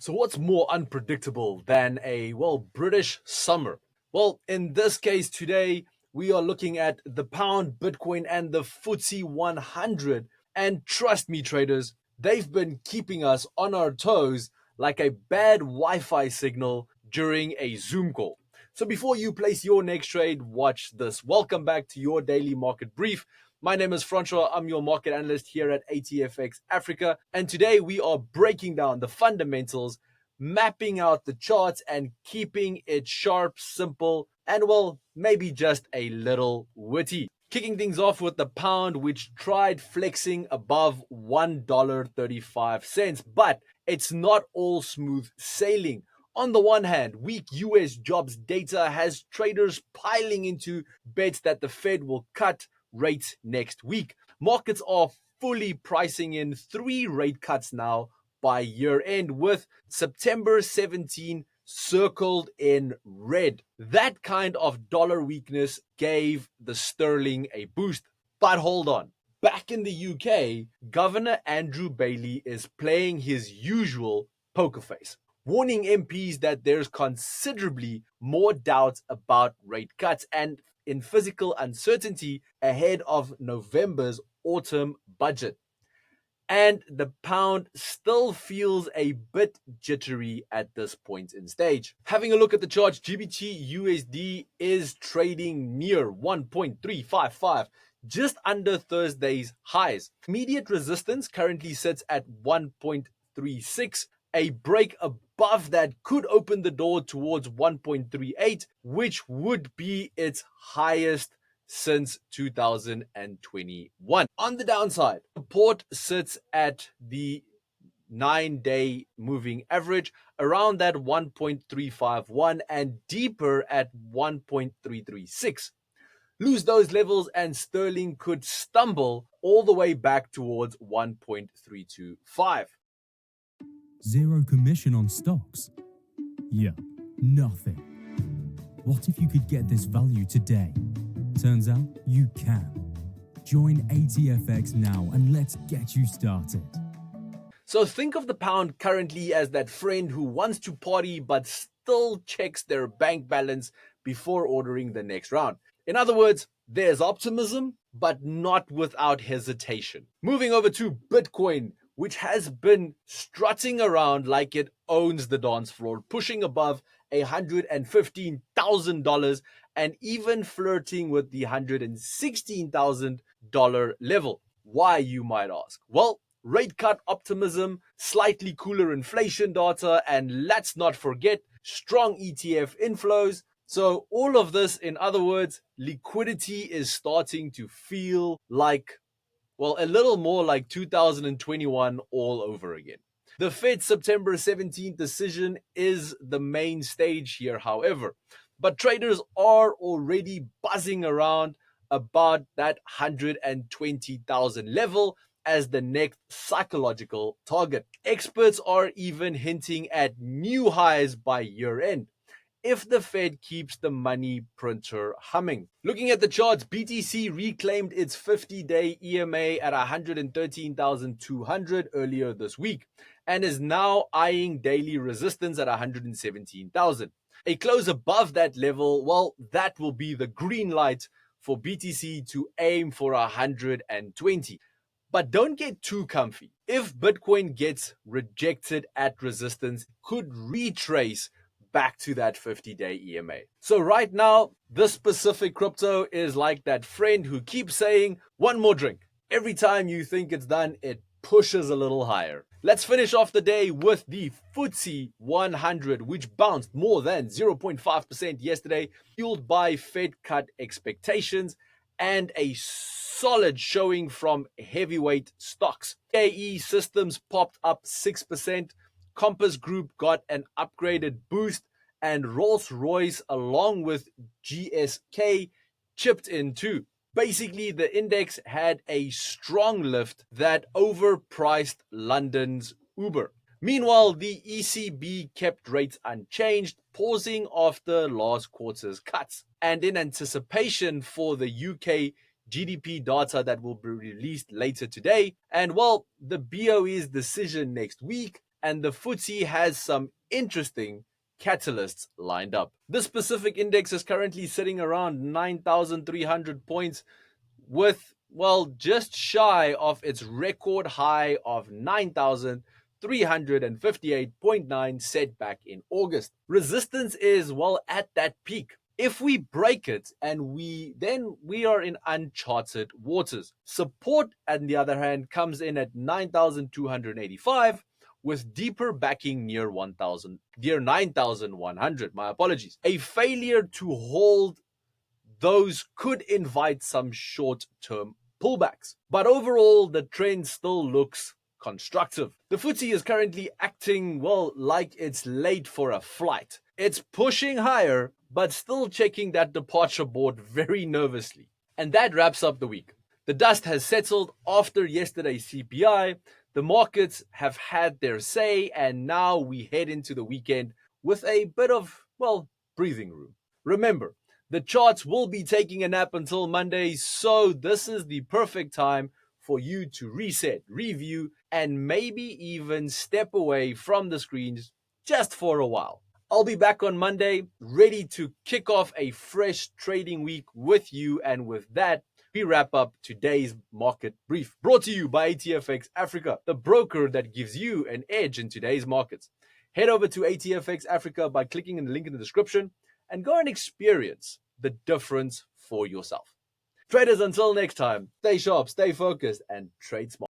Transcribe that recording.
So what's more unpredictable than a, British summer? Well, in this case today, we are looking at the pound, Bitcoin, and the FTSE 100. And trust me, traders, they've been keeping us on our toes like a bad Wi-Fi signal during a Zoom call. So before you place your next trade, watch this. Welcome back to your daily market brief. My name is Francois. I'm your market analyst here at ATFX Africa. And today we are breaking down the fundamentals, mapping out the charts, and keeping it sharp, simple, and maybe just a little witty. Kicking things off with the pound, which tried flexing above $1.35, but it's not all smooth sailing. On the one hand, weak US jobs data has traders piling into bets that the Fed will cut rates next week. Markets are fully pricing in 3 rate cuts now by year end, with September 17 circled in red. That kind of dollar weakness gave the sterling a boost. But hold on. Back in the UK, Governor Andrew Bailey is playing his usual poker face, warning MPs that there's considerably more doubt about rate cuts and in physical uncertainty ahead of November's autumn budget. And the pound still feels a bit jittery at this point in stage. Having a look at the chart, GBP USD is trading near 1.355, just under Thursday's highs. Immediate resistance currently sits at 1.36. A break above that could open the door towards 1.38, which would be its highest since 2021. On the downside, support sits at the 9-day moving average around that 1.351 and deeper at 1.336. Lose those levels and sterling could stumble all the way back towards 1.325. Zero commission on stocks? Yeah, nothing. What if you could get this value today? Turns out you can. Join ATFX now and let's get you started. So think of the pound currently as that friend who wants to party but still checks their bank balance before ordering the next round. In other words, there's optimism, but not without hesitation. Moving over to Bitcoin, which has been strutting around like it owns the dance floor, pushing above $115,000 and even flirting with the $116,000 level. Why, you might ask? Well, rate cut optimism, slightly cooler inflation data, and let's not forget strong ETF inflows. So all of this, in other words, liquidity is starting to feel like, a little more like 2021 all over again. The Fed's September 17th decision is the main stage here, however, but traders are already buzzing around about that 120,000 level as the next psychological target. Experts are even hinting at new highs by year end if the Fed keeps the money printer humming. Looking at the charts, BTC reclaimed its 50-day EMA at 113,200 earlier this week and is now eyeing daily resistance at 117,000. A close above that level, that will be the green light for BTC to aim for 120. But don't get too comfy. If Bitcoin gets rejected at resistance, it could retrace back to that 50-day EMA. So right now, this specific crypto is like that friend who keeps saying, one more drink. Every time you think it's done, it pushes a little higher. Let's finish off the day with the FTSE 100, which bounced more than 0.5% yesterday, fueled by Fed cut expectations and a solid showing from heavyweight stocks. AE Systems popped up 6%. Compass Group got an upgraded boost, and Rolls-Royce along with GSK chipped in too. Basically, the index had a strong lift that overpriced London's Uber. Meanwhile, the ECB kept rates unchanged, pausing after last quarter's cuts. And in anticipation for the UK GDP data that will be released later today, and the BOE's decision next week, and the FTSE has some interesting catalysts lined up. This specific index is currently sitting around 9,300 points with, well, just shy of its record high of 9,358.9 set back in August. Resistance is, well, at that peak. If we break it and we are in uncharted waters. Support, on the other hand, comes in at 9,285 with deeper backing near 9,100. My apologies. A failure to hold those could invite some short-term pullbacks. But overall, the trend still looks constructive. The FTSE is currently acting, well, like it's late for a flight. It's pushing higher, but still checking that departure board very nervously. And that wraps up the week. The dust has settled after yesterday's CPI. The markets have had their say, and now we head into the weekend with a bit of, well, breathing room. Remember, the charts will be taking a nap until Monday, so this is the perfect time for you to reset, review, and maybe even step away from the screens just for a while. I'll be back on Monday, ready to kick off a fresh trading week with you, and with that, we wrap up today's market brief, brought to you by ATFX Africa, the broker that gives you an edge in today's markets. Head over to ATFX Africa by clicking on the link in the description and go and experience the difference for yourself. Traders, until next time, stay sharp, stay focused, and trade smart.